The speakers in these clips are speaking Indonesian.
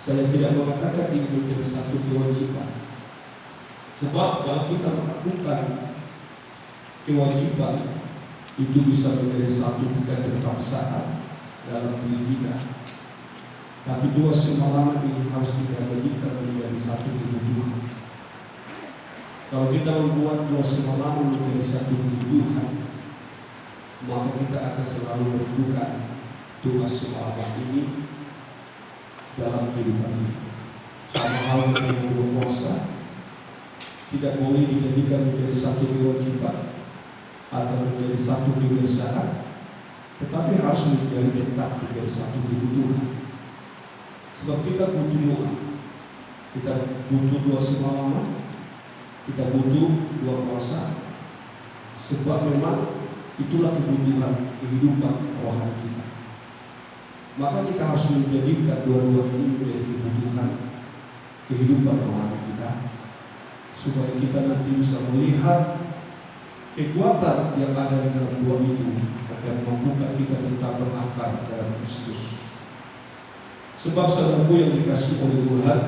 Saya tidak mengatakan ini menjadi satu kewajiban. Sebab kalau kita melakukan kewajiban, itu bisa menjadi satu keterpaksaan dalam diri kita. Tapi dua semalaman ini harus kita jadikan menjadi satu kebutuhan. Kalau kita membuat dua semalaman menjadi satu kebutuhan, maka kita akan selalu melakukan dua semalaman ini dalam kehidupan ini. Sama hal dengan berpuasa, tidak boleh dijadikan menjadi satu kewajiban atau menjadi satu kebiasaan, tetapi harus menjadi tetap menjadi satu kebutuhan. Sebab kita butuh doa, kita butuh dua semalaman, kita butuh dua puasa, sebab memang itulah kebutuhan kehidupan rohani kita. Maka kita harus menjadikan dua-dua ini menjadi kebutuhan kehidupan rohani kita, supaya kita nanti bisa melihat kekuatan yang ada di dalam dua itu akan membuka kita tetap berakar dalam Kristus. Sebab saudaraku yang dikasihi oleh Tuhan,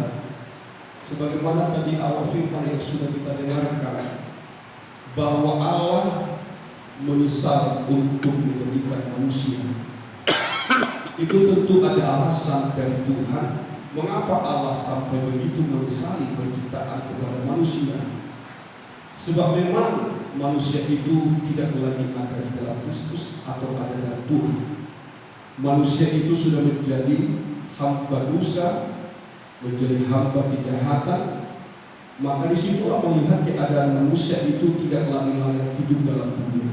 sebagaimana tadi awal firman yang sudah kita dengarkan, bahwa Allah menyesal untuk menjadikan manusia. Itu tentu ada alasan dari Tuhan mengapa Allah sampai begitu menyesali penciptaan kepada manusia. Sebab memang manusia itu tidak lagi ada di dalam Kristus atau ada dalam Tuhan. Manusia itu sudah menjadi hamba dosa, menjadi hamba kejahatan. Maka disitulah melihat keadaan manusia itu tidak lagi layak hidup dalam dunia.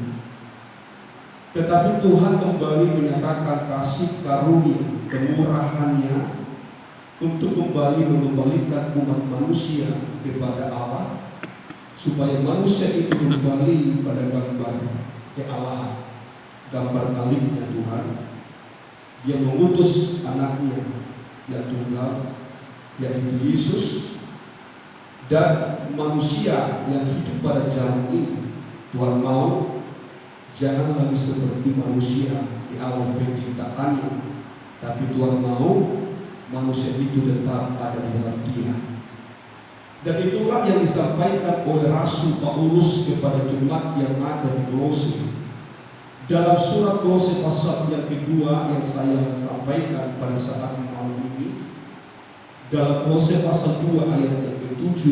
Tetapi Tuhan kembali menyatakan kasih karunia kemurahannya untuk kembali mengembalikan umat manusia kepada Allah, supaya manusia itu kembali pada gambar kealahan, gambar kaliknya Tuhan. Dia mengutus anaknya yang tunggal, yaitu Yesus, dan manusia yang hidup pada zaman ini Tuhan mau jangan lagi seperti manusia di awal penciptaannya, tapi Tuhan mau manusia itu tetap ada di dalam Dia. Dan itulah yang disampaikan oleh Rasul Paulus kepada jemaat yang ada di Kolose. Dalam surat Kolose pasal yang kedua yang saya sampaikan pada saat malam ini, dalam Kolose pasal 2 ayat yang ke-7,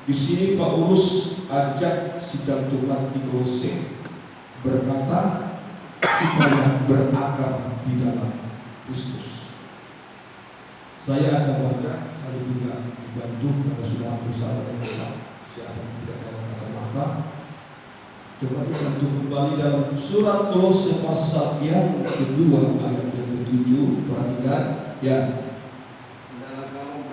di sini Paulus ajak sidang jemaat di Kolose berkata supaya berakar di dalam Kristus. Saya akan baca, saya juga dibantu karena sudah bersama dengan siapa yang tidak tahu kacamata. Coba dibantu kembali dalam surat Kolose pasal yang kedua ayat yang ke-7. Perhatikan ya. Hendaklah kamu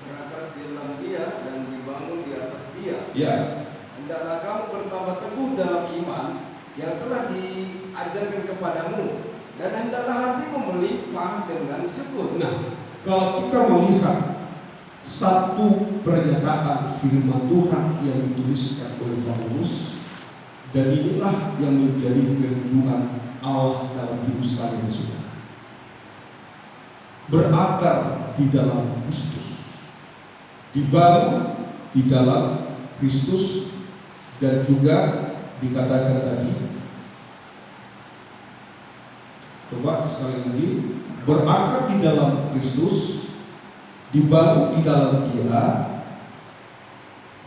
berasal di dalam Dia dan dibangun di atas Dia. Ya. Hendaklah kamu bertambah teguh dalam iman yang telah diajarkan kepadamu, dan hendaklah hatimu melimpah dengan syukur. Nah, kalau kita melihat satu pernyataan firman Tuhan yang dituliskan oleh Paulus, dan inilah yang menjadi kehidupan Allah dalam hidup saya dan saudara. Berakar di dalam Kristus, dibangun di dalam Kristus, dan juga dikatakan tadi, coba sekali lagi, berakar di dalam Kristus, dibangun di dalam Dia,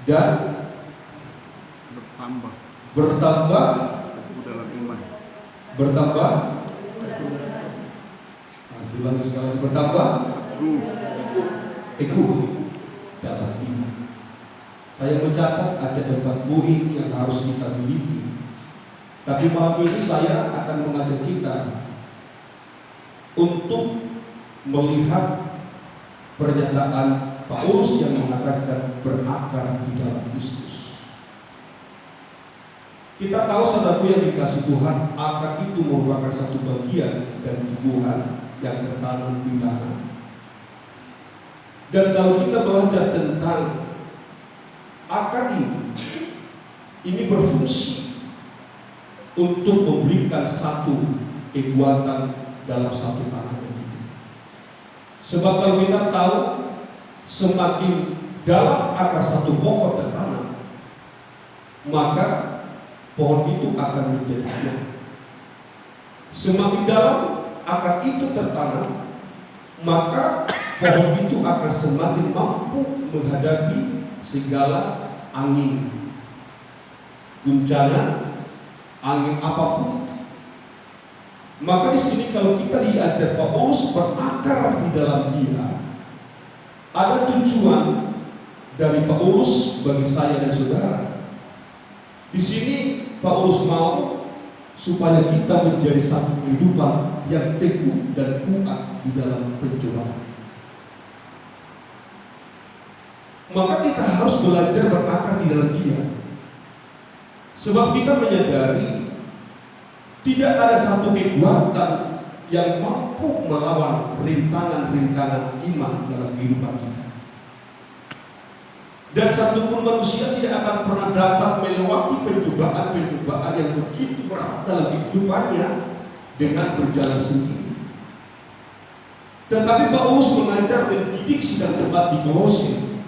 dan bertambah dalam iman. Bertambah, ulang sekali, bertambah teguh dalam iman. Saya mencatat ada 4 poin yang harus kita miliki. Tapi malam ini saya akan mengajak kita untuk melihat pernyataan Paulus yang mengatakan berakar di dalam Kristus. Kita tahu saudaraku yang dikasih Tuhan, akar itu merupakan satu bagian dari tumbuhan yang tertanam di tanah. Dan kalau kita belajar tentang akar ini berfungsi untuk memberikan satu kekuatan dalam satu tanah itu. Sebab kalau kita tahu semakin dalam akar satu pohon tertanam, maka pohon itu akan menjadi kuat. Semakin dalam akar itu tertanam, maka pohon itu akan semakin mampu menghadapi segala angin, guncangan, angin apapun. Maka di sini kalau kita diajar Paulus berakar di dalam dia, ada tujuan dari Paulus bagi saya dan saudara. Di sini Paulus mau supaya kita menjadi satu kehidupan yang teguh dan kuat di dalam pencobaan. Maka kita harus belajar berakar di dalam dia. Sebab kita menyadari tidak ada satu kekuatan yang mampu melawan rintangan-rintangan iman dalam kehidupan kita. Dan satupun manusia tidak akan pernah dapat melewati pencobaan-pencobaan yang begitu berat dalam kehidupannya dengan berjalan sendiri. Tetapi Paulus mengajar mendidik sidang jemaat di Kolose,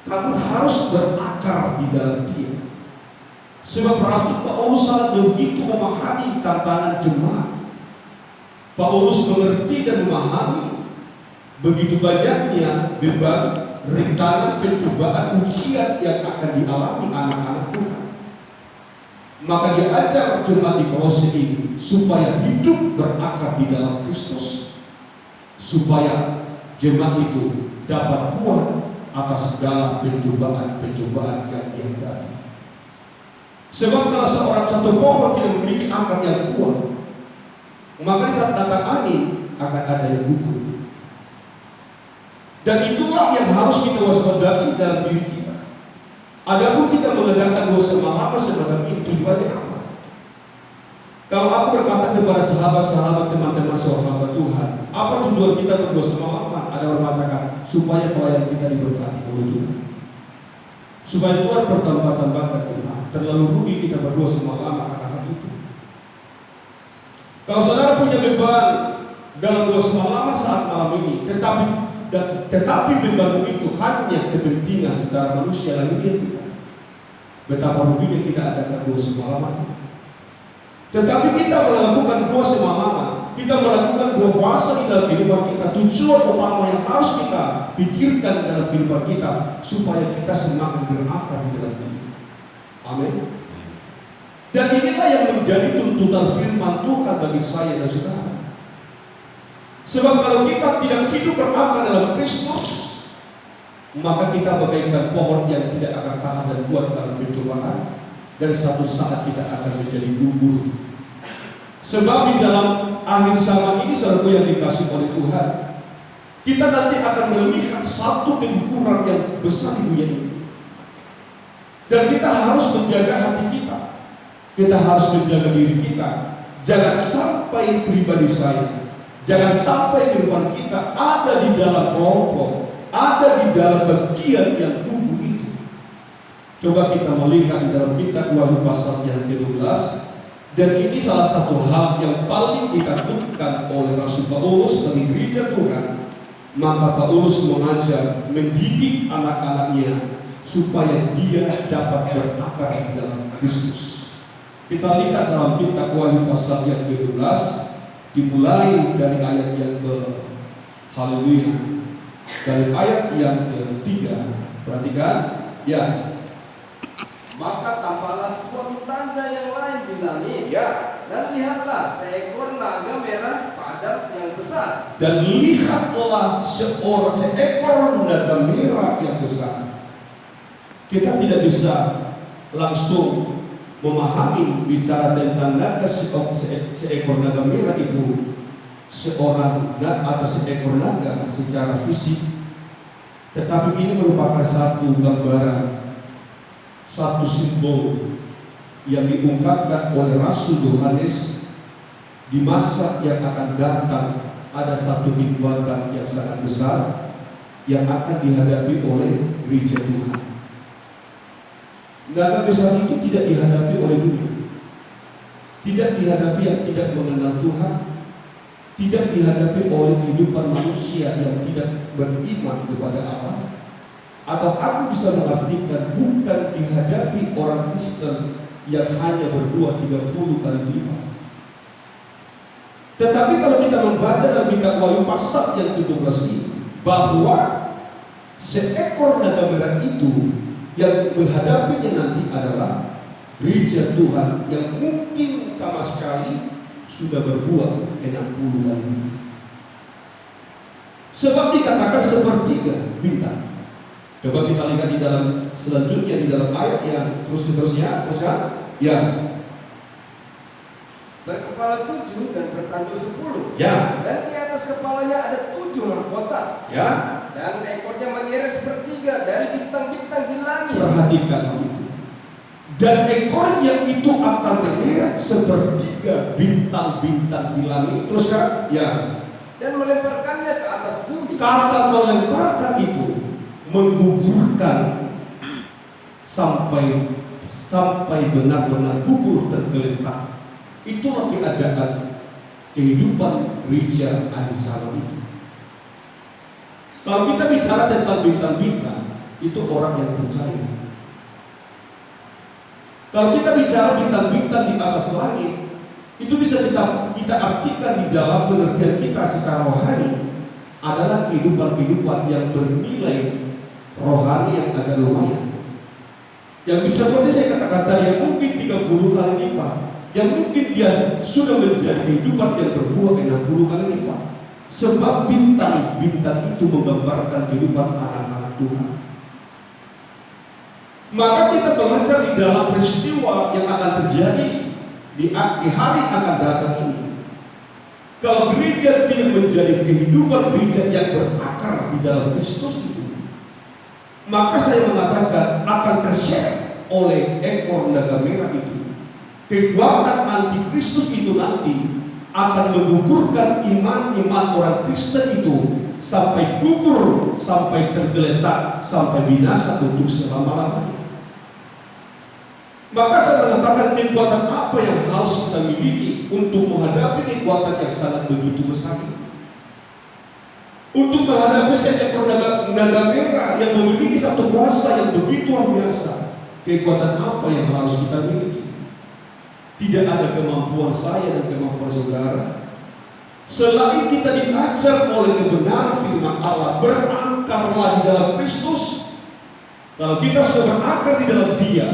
kamu harus berakar di dalam dia. Sebab Rasul Paulus sangat begitu memahami tantangan jemaat. Paulus mengerti dan memahami begitu banyaknya beban, rintangan, pencobaan, ujian yang akan dialami anak-anak Tuhan. Maka dia ajar jemaat di Kolose ini supaya hidup berakar di dalam Kristus, supaya jemaat itu dapat kuat atas segala pencobaan-pencobaan yang dihadapi. Sebab kalau seorang satu pohon tidak memiliki akar yang kuat, maka di saat datang angin akan ada yang gugur. Dan itulah yang harus kita waspadai dalam diri kita. Adapun kita mengadakan dosa malam semacam ini, tujuannya apa? Kalau aku berkata kepada sahabat-sahabat, teman-teman sahabat Tuhan, apa tujuan kita berdosa malam? Ada orang mengatakan supaya pelayan kita diberkati oleh Tuhan, supaya Tuhan bertambah-tambahkan Tuhan. Terlalu rugi kita berdoa semalam akan hal itu. Kalau saudara punya beban dalam doa semalam saat malam ini, tetapi beban itu hanya kepentingan secara manusia lalu dia tidak. Betapa ruginya kita adakan doa semalam. Tetapi kita melakukan doa semalam, kita melakukan doa puasa di dalam kehidupan kita. Tujuan utama yang harus kita pikirkan dalam kehidupan kita supaya kita semakin berakar di dalam diri. Amin. Dan inilah yang menjadi tuntutan firman Tuhan bagi saya dan saudara. Sebab kalau kita tidak hidup berakar dalam Kristus, maka kita bagaikan pohon yang tidak akan tahan dan kuat dalam pencobaan, dan satu saat kita akan menjadi gugur. Sebab di dalam akhir zaman ini, saudara yang dikasih oleh Tuhan, kita nanti akan melihat satu keguguran yang besar di dunia ini. Dan kita harus menjaga hati kita. Kita harus menjaga diri kita. Jangan sampai pribadi saya, jangan sampai kehidupan kita ada di dalam kelompok, ada di dalam bagian yang gugur itu. Coba kita melihat di dalam kitab Wahyu pasal yang ke-12. Dan ini salah satu hal yang paling ditakutkan oleh Rasul Paulus bagi gereja Tuhan. Maka Paulus mengajar mendidik anak-anaknya supaya dia dapat berakar di dalam Kristus. Kita lihat dalam kitab Wahyu pasal yang ke-12, dimulai dari ayat yang haleluya, dari ayat yang ke-3. Perhatikan, ya. Maka tampaklah suatu tanda yang lain di langit, ya. Dan lihatlah seekor naga merah padat yang besar. Dan lihatlah seekor naga merah yang besar. Kita tidak bisa langsung memahami bicara tentang naga seekor naga merah itu seorang atau seekor naga secara fisik, tetapi ini merupakan satu gambaran, satu simbol yang diungkapkan oleh Rasul Yohanes di masa yang akan datang. Ada satu kekuatan yang sangat besar yang akan dihadapi oleh gereja Tuhan. Naga besar itu tidak dihadapi oleh dunia, tidak dihadapi yang tidak mengenal Tuhan, tidak dihadapi oleh kehidupan manusia yang tidak beriman kepada Allah, atau aku bisa mengartikan bukan dihadapi orang Kristen yang hanya berdua 30 kali lipat. Tetapi kalau kita membaca dalam kitab Wahyu pasal yang 17 ini, bahwa seekor naga merah itu yang menghadapinya nanti adalah gereja Tuhan yang mungkin sama sekali sudah berbuat 60 kali. Sebab dikatakan sepertiga bintang. Coba kita lihat di dalam selanjutnya, di dalam ayat yang terusnya, teruskan. Ya. Berkepala 7 dan bertanduk 10. Ya. Dan di atas kepalanya ada 7 mahkota. Ya. Dan ekornya menyeret sepertiga dari bintang-bintang di langit. Perhatikan itu. Dan ekornya itu akan menyeret sepertiga bintang-bintang di langit. Terus kan? Ya. Dan melemparkannya ke atas bumi. Kata melemparkan itu menggugurkan sampai benar-benar gugur tergeletak. Itulah keadaan kehidupan gereja akhir zaman itu. Kalau kita bicara tentang bintang-bintang, itu orang yang percaya. Kalau kita bicara bintang-bintang di atas langit, itu bisa kita artikan di dalam pengertian kita secara rohani adalah kehidupan-kehidupan yang bernilai rohani yang agak lumayan. Yang bisa seperti saya katakan tadi, yang mungkin 30 kali lipat, yang mungkin dia sudah menjadi kehidupan yang berbuah 60 kali lipat. Sebab bintang-bintang itu menggambarkan kehidupan anak-anak Tuhan. Maka kita belajar di dalam peristiwa yang akan terjadi di hari akan datang ini. Kalau gereja tidak menjadi kehidupan gereja yang berakar di dalam Kristus itu, maka saya mengatakan akan terseret oleh ekor naga merah itu. Kekuatan antikristus itu nanti akan menggugurkan iman-iman orang Kristen itu sampai gugur, sampai tergeletak, sampai binasa untuk selama-lamanya. Maka saya mengatakan kekuatan apa yang harus kita miliki untuk menghadapi kekuatan yang sangat begitu besar. Untuk menghadapi seekor naga merah yang memiliki satu kuasa yang begitu luar biasa. Kekuatan apa yang harus kita miliki? Tidak ada kemampuan saya dan kemampuan saudara. Selain kita diajar oleh kebenaran firman Allah, berakarlah di dalam Kristus. Kalau kita sudah berakar di dalam Dia,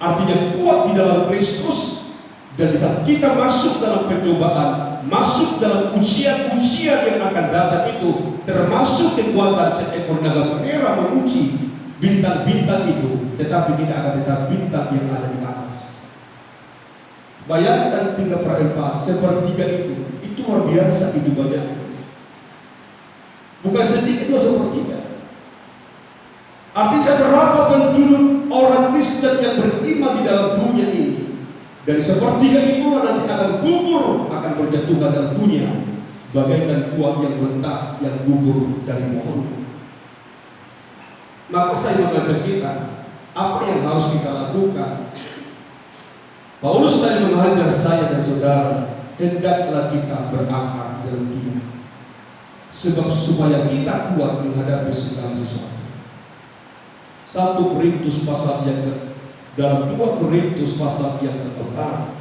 artinya kuat di dalam Kristus. Dan di saat kita masuk dalam pencobaan, masuk dalam ujian-ujian yang akan datang itu, termasuk kekuatan seekor naga merah menguji bintang-bintang itu, tetapi tidak akan tetap bintang yang ada di atas. Bayangkan 3/4, sepertiga itu luar biasa, itu banyak. Bukan sedikit, loh sepertiga. Artinya berapa penduduk orang Kristen yang beriman di dalam dunia ini? Dari sepertiga itu nanti akan gugur, akan berjatuhan dalam dunia, bagaikan buah yang mentah yang gugur dari pohon. Maka saya mengajak kita, apa yang harus kita lakukan? Paulus tadi mengajar saya dan saudara, hendaklah kita berakar dalam Dia, sebab supaya kita kuat menghadapi segala sesuatu. 1 Korintus pasal yang dalam 2 Korintus pasal yang keempat.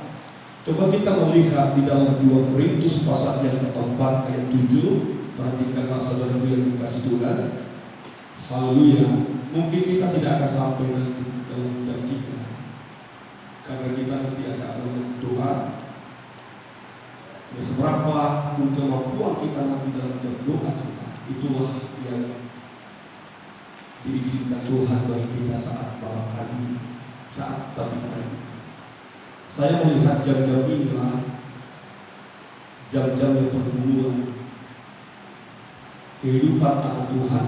Coba kita melihat di dalam 2 Korintus pasal yang keempat ayat 7. Perhatikanlah saudara yang dikasih Tuhan. Haleluya. Mungkin kita tidak akan sampai nanti dalam jam 3, karena kita nanti akan berdoa. Ya, seberapa pun kemampuan kita nanti dalam berdoa kita, itulah yang diizinkan Tuhan bagi kita saat malam hari, saat pagi hari. Saya melihat jam-jam inilah jam-jam yang pergumulan kehidupan anak Tuhan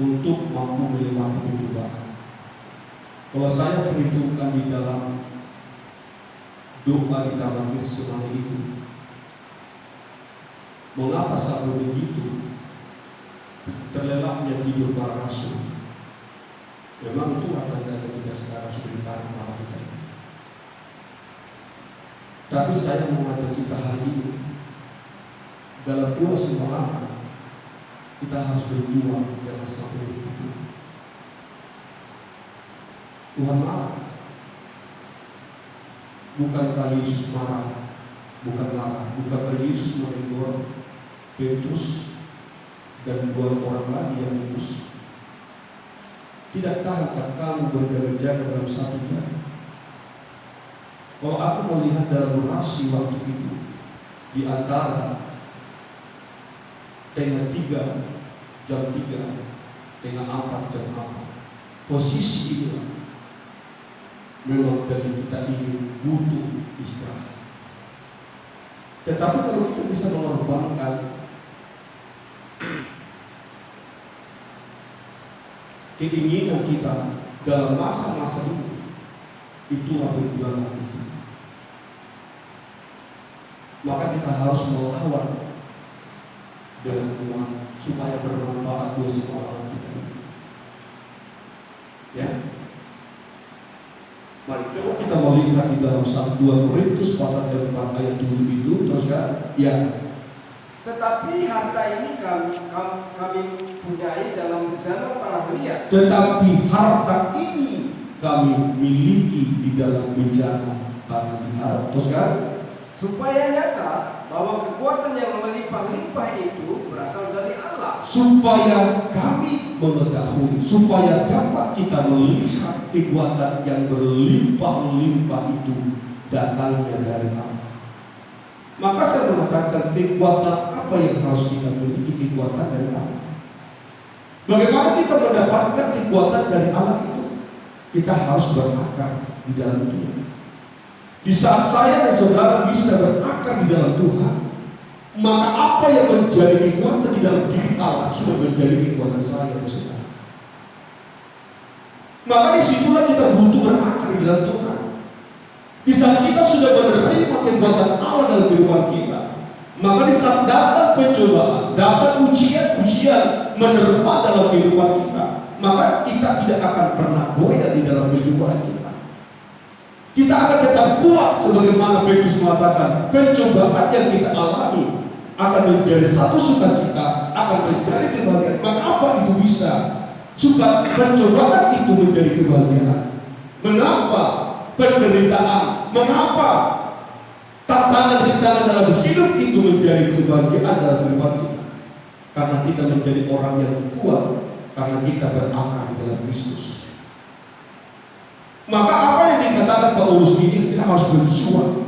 untuk mampu melewati pencobaan. Kalau saya perhitungkan di dalam doa di kamar Getsemani itu, mengapa sampai begitu terlelapnya tidur para rasul? Memang itu tanda kita sekarang sudah ditarik malah kita. Tapi saya mengajak kita hari ini, dalam dua semalam kita harus berjuang jangan sampai begitu. Tuhan marah. Bukankah Yesus marah? Bukankah Yesus menegur Petrus dan dua orang lagi yang Yesus? Tidak tahukah kamu berjaga-jaga dalam satu jam? Kalau aku melihat dalam durasi waktu itu, di antara tengah 3 jam 3, tengah 4 jam 4, posisi itu memang dari kita ini butuh istirahat. Tetapi kalau kita bisa mengorbankan keinginan kita dalam masa-masa ini, itulah perjuangan itu. Maka kita harus melawan dengan Tuhan supaya bermanfaat dua semalam kita ini. Ya. Mari coba kita melihat di dalam 2 Korintus pasal 4 ayat 7 itu, terus kan? Ya. Tetapi harta ini kami punyai dalam bencana tanah liat. Tetapi harta ini kami miliki di dalam bencana tanah liat. Terus kan? Supaya nyata bahwa kekuatan yang melimpah-limpah itu berasal dari Allah. Supaya kami mengetahui, supaya dapat kita melihat kekuatan yang berlimpah-limpah itu datangnya dari Allah. Maka saya mengatakan kekuatan apa yang harus kita miliki? Kekuatan dari Allah. Bagaimana kita mendapatkan kekuatan dari Allah itu? Kita harus berakar di dalam Tuhan. Di saat saya dan saudara bisa berakar di dalam Tuhan, maka apa yang menjadi kekuatan di dalam diri Allah sudah menjadi kekuatan saya dan saudara. Maka disitulah kita butuh berakar di dalam Tuhan. Di saat kita sudah menerima kekuatan Allah dalam kehidupan kita, maka di saat datang pencobaan, datang ujian-ujian menerpa dalam kehidupan kita, maka kita tidak akan pernah goyah di dalam perjumpaan kita. Kita akan tetap kuat sebagaimana Petrus mengatakan, pencobaan yang kita alami akan menjadi satu sukacita, akan menjadi kebahagiaan. Mengapa itu bisa? Pencobaan itu menjadi kebahagiaan. Mengapa penderitaan? Mengapa tantangan-tantangan dalam hidup itu menjadi kebahagiaan dalam kehidupan kita? Karena kita menjadi orang yang kuat, karena kita berakar di dalam Kristus. Maka apa yang dikatakan Paulus ini, kita harus berjuang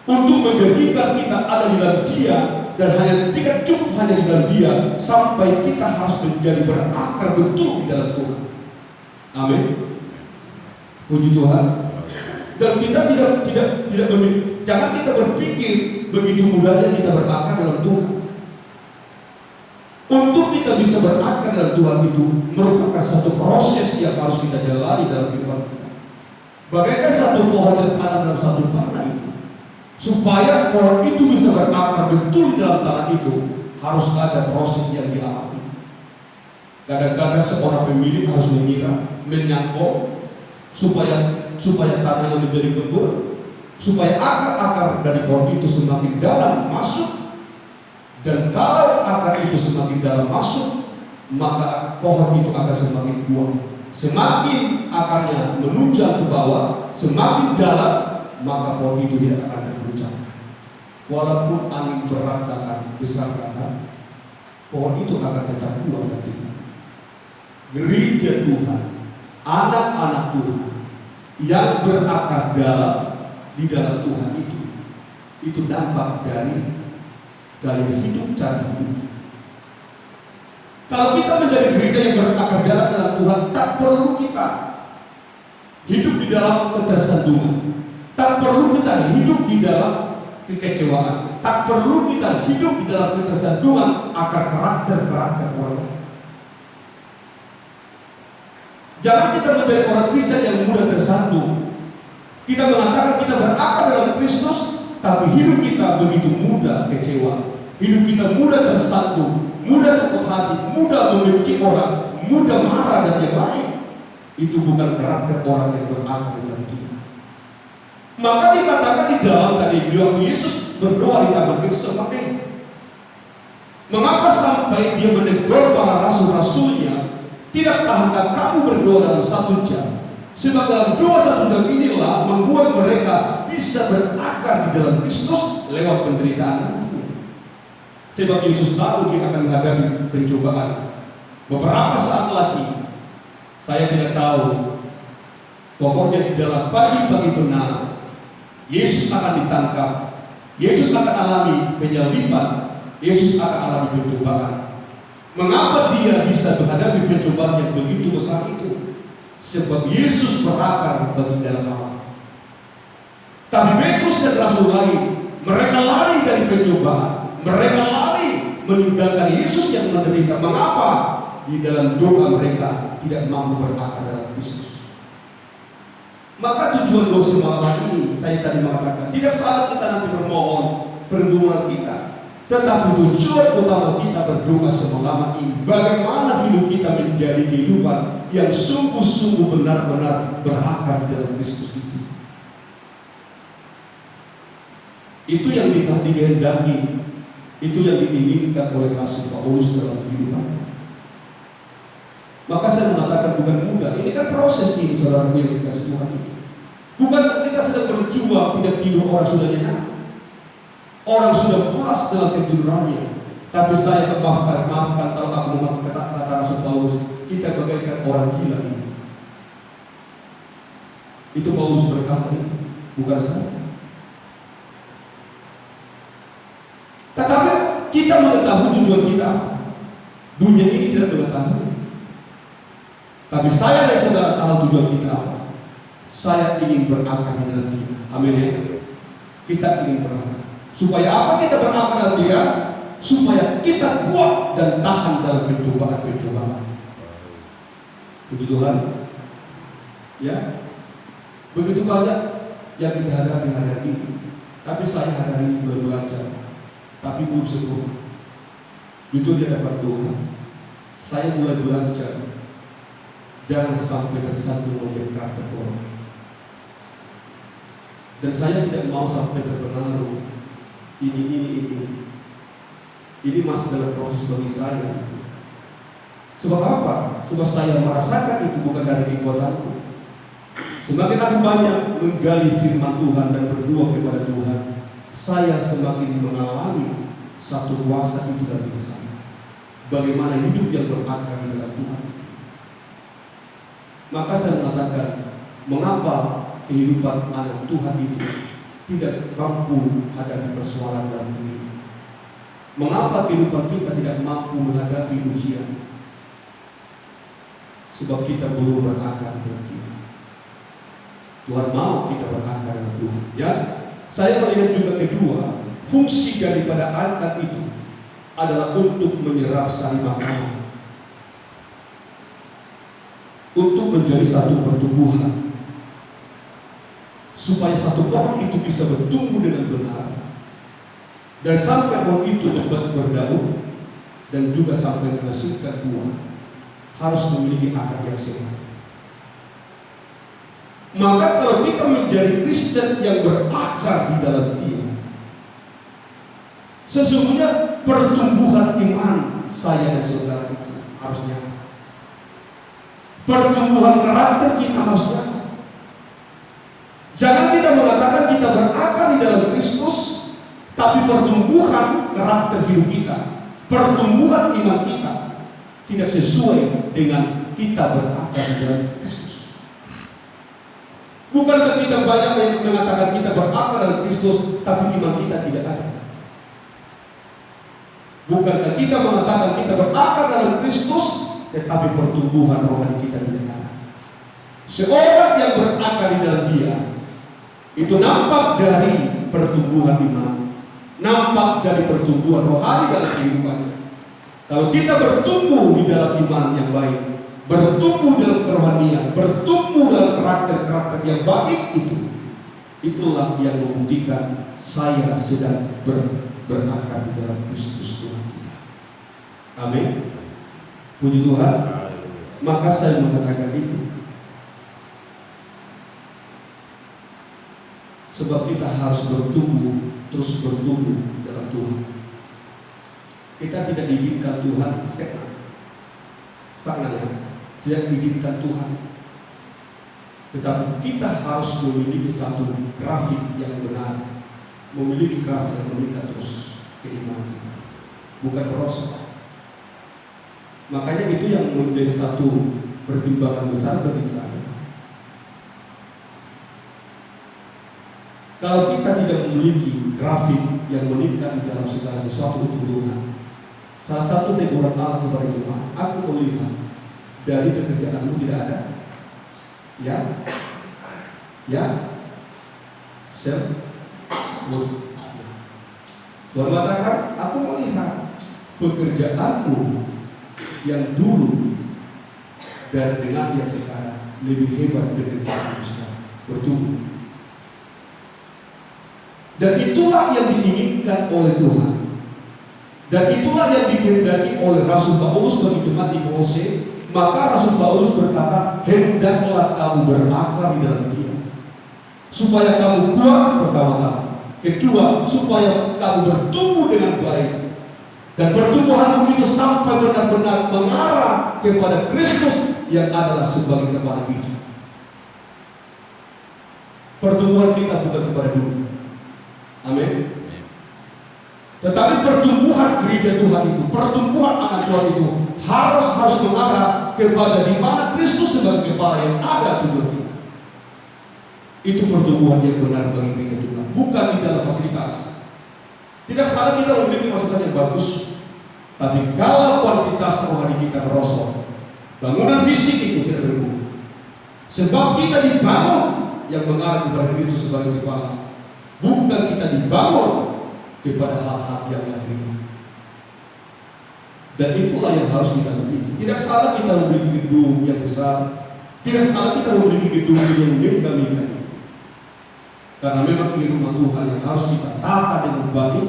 untuk menjadikan kita ada di dalam Dia, dan hanya tidak cukup hanya di dalam Dia, sampai kita harus menjadi berakar betul di dalam Tuhan. Amin. Puji Tuhan. Dan kita jangan kita berpikir begitu mudahnya kita berakar dalam Tuhan. Untuk kita bisa berakar dalam Tuhan itu merupakan satu proses yang harus kita jalani dalam kehidupan kita. Bagaikan satu pohon tertanam dalam satu tanah itu, supaya pohon itu bisa berakar betul di dalam tanah itu, harus ada proses yang dialami. Kadang-kadang seorang pemilik harus menyangkut supaya tanahnya menjadi gembur, supaya akar-akar dari pohon itu semakin dalam masuk. Dan kalau akar itu semakin dalam masuk, maka pohon itu akan semakin kuat. Semakin akarnya menunjang ke bawah, semakin dalam, maka pohon itu tidak akan terguncang. Walaupun angin berantakan besar kata, pohon itu akan tetap kuat dan tinggi. Gereja Tuhan, anak-anak Tuhan yang berakar dalam di dalam Tuhan itu dampak dari gaya hidup, cara hidup. Kalau kita menjadi gereja yang berakar dalam Tuhan, tak perlu kita hidup di dalam ketersandungan, tak perlu kita hidup di dalam kekecewaan, tak perlu kita hidup di dalam ketersandungan akan karakter orang lain. Jangan kita menjadi orang Kristen yang mudah tersandung. Kita mengatakan kita berakar dalam Kristus, tapi hidup kita begitu mudah kecewa, hidup kita mudah tersandung, mudah sakit hati, mudah membenci orang, mudah marah dan yang lain. Itu bukan karakter orang yang berakar dalam Tuhan. Maka dikatakan di dalam tadi waktu Yesus berdoa di taman Getsemani, sampai dia menegur para rasul-rasulnya, tidak tahankah kamu berdoa dalam 1 jam? Sebab dalam doa 1 jam inilah membuat mereka bisa berakar di dalam Kristus lewat penderitaan nanti. Sebab Yesus tahu dia akan menghadapi pencobaan. Beberapa saat lagi, saya tidak tahu, pokoknya di dalam pagi-pagi benar, Yesus akan ditangkap, Yesus akan alami penyaliban, Yesus akan alami pencobaan. Mengapa dia bisa menghadapi pencobaan yang begitu besar itu? Sebab Yesus berakar bagi dalam Allah. Tapi Petrus dan rasul lain, mereka lari dari pencobaan, mereka lari meninggalkan Yesus yang menderita. Mengapa? Di dalam doa mereka tidak mampu berakar dalam Kristus. Maka tujuan doa semalam ini, saya tadi mengatakan, tidak salah kita nanti bermohon perlindungan kita, tetapi tujuan utama kita berdoa semalam ini, bagaimana hidup kita menjadi kehidupan yang sungguh-sungguh benar-benar berakar dalam Kristus itu. Itu yang dikehendaki, itu yang diinginkan oleh Rasul Paulus dalam kehidupan. Maka saya mengatakan bukan mudah. Ini kan proses ini, saudara yang dikasih Tuhan ini. Bukan kita sedang berjuang tidak tidur, orang sudah nyenyak, orang sudah pulas dalam ketidurannya. Tapi saya maafkan kalau aku memakai kata Rasul Paulus, kita bagaikan orang gila ini. Itu Paulus berkata, bukan saya. Tetapi kita mengetahui tujuan kita. Dunia ini tidak mengetahui. Tapi saya dan saudara tahu tujuan kita apa. Saya ingin berakar dalam Dia. Amin ya. Kita ingin berakar. Supaya apa kita berakar dalam Dia? Supaya kita kuat dan tahan dalam pencobaan-pencobaan. Puji Tuhan. Ya. Begitu banyak yang kita hadapi hari ini. Tapi saya hari ini belum belajar. Tapi pun sebelum jujur di hadapan Tuhan, saya mulai belajar. Jangan sampai tersandung oleh kata orang. Dan saya tidak mau sampai terpengaruh. Ini masih dalam proses bagi saya. Sebab apa? Sebab saya merasakan itu bukan dari kekuatanku. Semakin aku banyak menggali firman Tuhan dan berdoa kepada Tuhan, saya semakin mengalami satu kuasa itu dari saya. Bagaimana hidup yang berakar dalam Tuhan. Maka saya mengatakan, mengapa kehidupan anak Tuhan itu tidak mampu menghadapi persoalan dalam dunia? Mengapa kehidupan kita tidak mampu menghadapi ujian? Sebab kita belum berakar dengan Tuhan. Tuhan mau kita berakar dengan Tuhan. Ya, saya melihat juga kedua, fungsi daripada anak itu adalah untuk menyerap sari makanan, untuk menjadi satu pertumbuhan, supaya satu pohon itu bisa bertumbuh dengan benar, dan sampai pohon itu dapat berdaun dan juga sampai menghasilkan buah, harus memiliki akar yang sehat. Maka kalau kita menjadi Kristen yang berakar di dalam Dia, sesungguhnya pertumbuhan iman saya dan saudara itu harusnya, pertumbuhan karakter kita harusnya. Jangan kita mengatakan kita berakar di dalam Kristus, tapi pertumbuhan karakter hidup kita, pertumbuhan iman kita tidak sesuai dengan kita berakar di dalam Kristus. Bukankah kita banyak mengatakan kita berakar dalam Kristus, tapi iman kita tidak ada? Bukankah kita mengatakan kita berakar dalam Kristus, tetapi pertumbuhan rohani kita tidak ada? Seorang yang berakar di dalam Dia itu nampak dari pertumbuhan iman, nampak dari pertumbuhan rohani dalam kehidupannya. Kalau kita bertumbuh di dalam iman yang baik, bertumbuh dalam kerohanian, bertumbuh dalam karakter-karakter yang baik itulah yang membuktikan saya sedang berakar di dalam Kristus Tuhan kita. Amin. Puji Tuhan. Maka saya mengatakan itu sebab kita harus bertumbuh, terus bertumbuh dalam Tuhan. Kita tidak diizinkan Tuhan stagnan ya. Tidak diizinkan Tuhan. Tetapi kita harus memiliki satu grafik yang benar, memiliki grafik yang meningkat terus keimanan kita, bukan merosot. Makanya itu yang menjadi satu pertimbangan besar bagi saya. Kalau kita tidak memiliki grafik yang meningkat di dalam segala sesuatu untuk Tuhan, salah satu teguran Allah kepada Tuhan, aku melihat dari pekerjaanmu tidak ada, self-worth. Tuhan mengatakan, aku melihat pekerjaanmu yang dulu dan dengan yang sekarang lebih hebat pekerjaanmu sekarang, bertumbuh. Dan itulah yang diinginkan oleh Tuhan. Dan itulah yang dikehendaki oleh Rasul Paulus bagi jemaat di Kolose. Maka Rasul Paulus berkata, hendaklah kamu berakar di dalam Dia, supaya kamu kuat pertama-tama. Kedua, supaya kamu bertumbuh dengan baik. Dan pertumbuhanmu itu sampai benar-benar mengarah kepada Kristus yang adalah sebagai kepala kita. Pertumbuhan kita bukan kepada dunia. Amin. Tetapi pertumbuhan gereja Tuhan itu, pertumbuhan anak Tuhan itu harus mengarah kepada di mana Kristus sebagai kepala yang ada tubuh kita. Itu pertumbuhan yang benar bagi gereja Tuhan, bukan di dalam fasilitas. Tidak salah kita memiliki fasilitas yang bagus, tapi kalau kualitas rohani kita merosot, bangunan fisik itu tidak berguna. Sebab kita dibangun yang mengarah kepada Kristus sebagai kepala, bukan kita dibangun kepada hal-hal yang lahir. Dan itulah yang harus kita miliki. Tidak salah kita memiliki gedung yang besar, tidak salah kita memiliki gedung yang megah-megah. Karena memang ini rumah Tuhan yang harus kita tata dengan baik.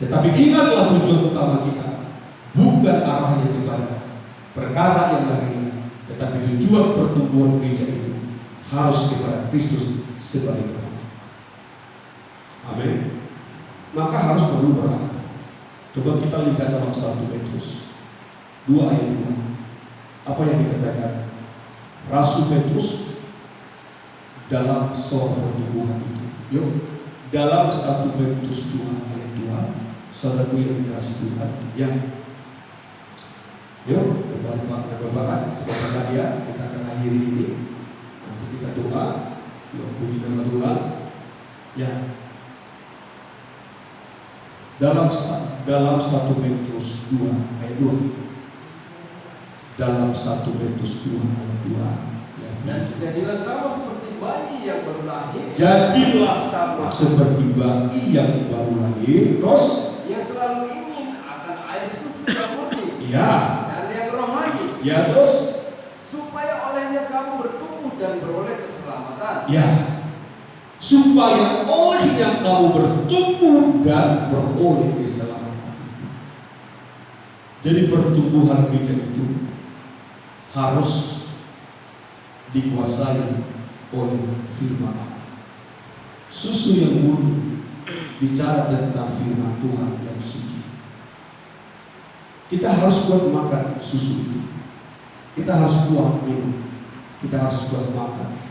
Tetapi ingatlah tujuan utama kita, bukan arahnya kepada perkara yang lahir, tetapi tujuan pertumbuhan gereja itu harus kepada Kristus sebagai kepala. Amin. Maka harus perlu berakar. Coba kita lihat dalam 1 Petrus 2 ayat 2. Apa yang dikatakan Rasul Petrus dalam soal pertumbuhan itu? Yuk, dalam 1 Petrus 2 ayat 2, saudaraku yang dikasih Tuhan, yang yuk, Bapak-Bapak, sebentar ya, kita akan akhiri ini. Nanti kita doa, yuk, puji nama Tuhan. Ya. Dalam 1 Petrus 2 ayat 2. Dalam 1 Petrus 2 ayat 2. Ya. Dan jadilah sama seperti bayi yang baru lahir. Jadilah sama seperti bayi yang baru lahir. Terus yang selalu ingin akan air susu yang murni. Ya. Dan yang rohani. Ya, terus supaya olehnya kamu bertumbuh dan beroleh keselamatan. Ya. Supaya olehnya kamu bertumbuh dan beroleh keselamatan. Jadi pertumbuhan gereja itu harus dikuasai oleh firman Allah. Susu yang murni bicara tentang firman Tuhan yang suci. Kita harus kuat makan susu itu. Kita harus kuat minum. Kita harus kuat makan.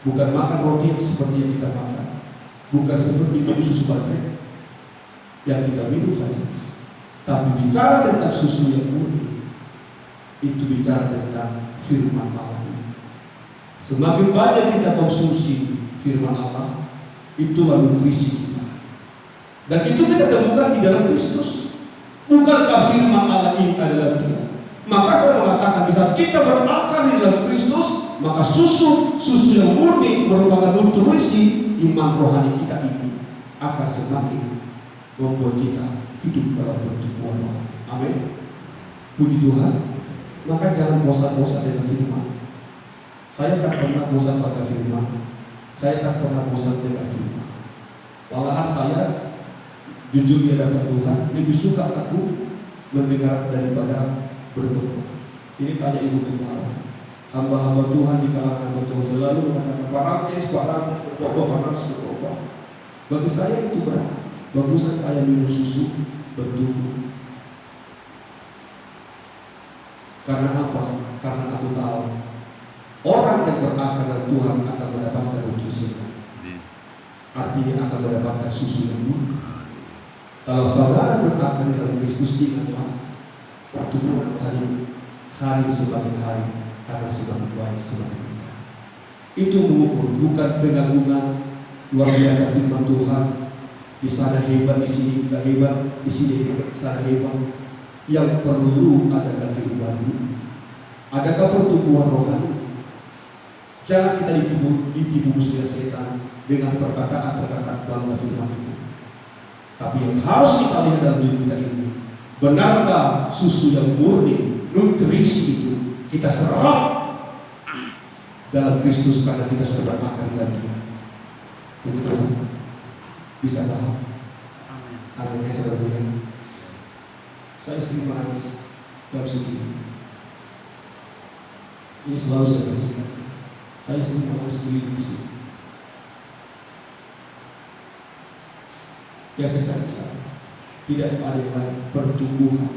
Bukan makan roti seperti yang kita makan, bukan seperti minum susu baterai yang kita minum saja. Tapi bicara tentang susu yang murni, itu bicara tentang firman Allah. Semakin banyak kita konsumsi firman Allah, itulah nutrisi kita. Dan itu kita temukan di dalam Kristus. Bukankah firman Allah ini adalah Dia? Maka saya mengatakan, di saat kita berakar di dalam Kristus, maka susu yang murni merupakan nutrisi iman rohani kita ini akan semakin membuat kita hidup dalam pertumbuhan rohani. Amin. Puji Tuhan. Maka jangan bosan-bosan dengan firman. Saya tak pernah bosan pada firman. Saya tak pernah bosan dengan firman. Malahan saya jujur di hadapan Tuhan lebih suka aku mendengar daripada berdoa. Ini tanya ibu kepala. Hamba-hamba Tuhan di kalangan hamba Tuhan selalu mengatakan parakes, Bapak. Bagi saya itu berat. Bagusan saya minum susu bertumbuh. Karena apa? Karena aku tahu orang yang berakar dengan Tuhan akan mendapatkan nutrisi, artinya akan mendapatkan susu yang murni. Kalau saudara berakar dengan Kristus, ingatlah pertumbuhan hari semakin hari akan semakin baik semakin baik. Itu mengukur, bukan pengagungan luar biasa firman Tuhan. Di sana hebat, di sini tidak hebat, di sini hebat, di sana hebat. Yang perlu adalah kehidupan. Adakah pertumbuhan rohani? Jangan kita ditipu oleh setan dengan perkataan-perkataan bangga firman itu. Tapi yang harus kita lihat dalam diri kita ini, benarkah susu yang murni, nutrisi itu kita serap dalam Kristus karena kita sudah berakar dengan Dia? Begitu, bisa paham? Amin. Saudara, saya sering menangis dalam sini. Ini selalu saya saksikan. Saya sering menangis di sini. Ya saya katakan sekarang, tidak ada yang lain pertumbuhan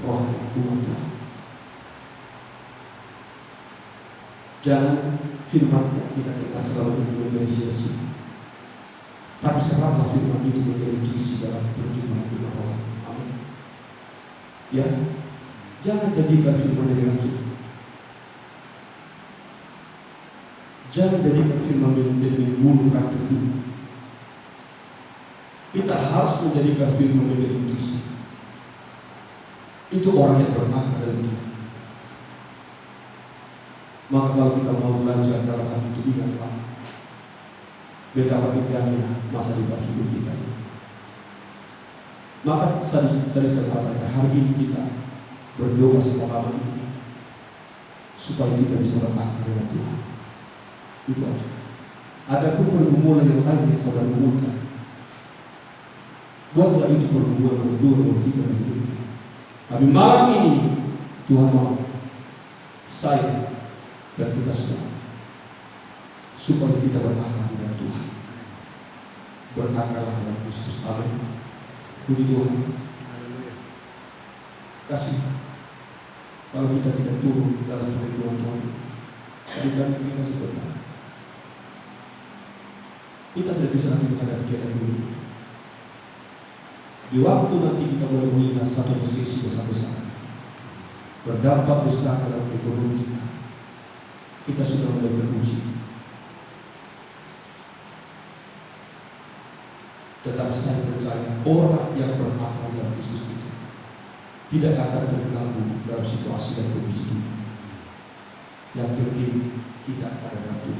rohani Tuhan. Jangan firman kita selalu menjadi sia-sia. Tapi seraplah firman itu menjadi isi dalam perjumpaan firman rohani. Amin. Ya, jangan jadikan firman dari racun. Jangan jadikan firman menjadi bulu racun. Kita harus menjadikan firman menjadi nutrisi. Itu orang yang berakar dalam Dia. Maka kalau kita mau belajar dalam hal itu, ingatlah betapa indahnya masa depan hidup kita. Maka tadi saya katakan, hari ini kita berdoa semua ini supaya kita bisa berakar dengan Tuhan. Itu aja. Adapun pergumulan yang lain yang saudara gumulkan, buatlah itu pergumulan berdua atau tiga hidup. Tapi malam ini Tuhan mau saya dan kita semua supaya kita berakar dengan Tuhan, berakarlah dengan Kristus. Amin. Puji Tuhan. Kasih. Kalau kita tidak turun dalam firman Tuhan, kami kita sebentar. Kita tidak bisa lagi menghadapi keadaan ini. Di waktu nanti kita mulai melihat satu resesi besar-besaran, berdampak besar dalam ekonomi kita. Kita sudah mulai teruji. Tetapi saya percaya orang yang berakar dalam Kristus itu tidak akan terganggu dalam situasi dan kondisi ini. Yang penting kita pada waktu